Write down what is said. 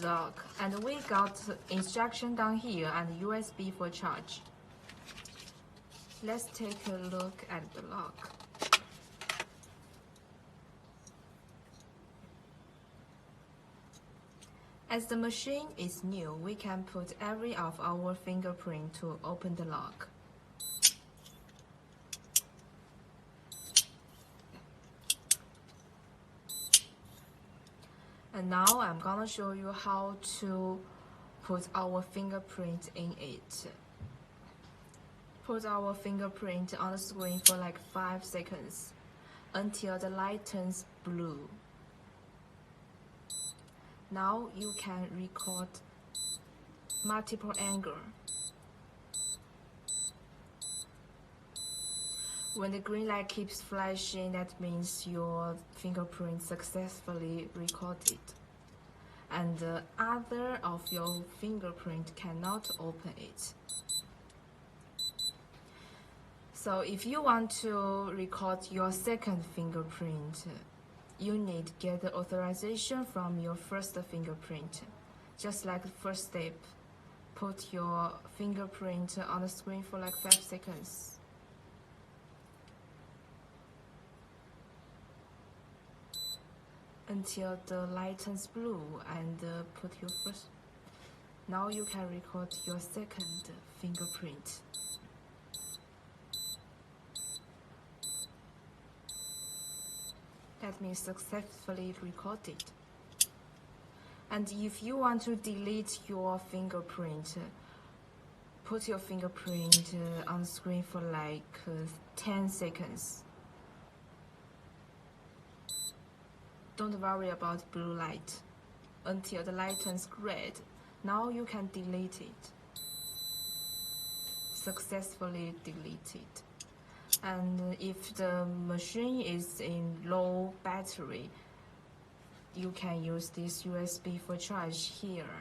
padlock, and we got instruction down here and USB for charge. Let's take a look at the lock. As the machine is new, we can put every of our fingerprint to open the lock. And now I'm gonna show you how to put our fingerprint in it. Put our fingerprint on the screen for like 5 seconds until the light turns blue. Now you can record multiple angles. When the green light keeps flashing, that means your fingerprint successfully recorded. And the other of your fingerprint cannot open it. So if you want to record your second fingerprint, you need to get the authorization from your first fingerprint. Just like the first step, put your fingerprint on the screen for like 5 seconds. Until the light turns blue, and put your first. Now you can record your second fingerprint. That means successfully recorded. And if you want to delete your fingerprint, put your fingerprint on the screen for like 10 seconds. Don't worry about blue light until the light turns red. Now you can delete it. Successfully deleted. And if the machine is in low battery, you can use this USB for charge here.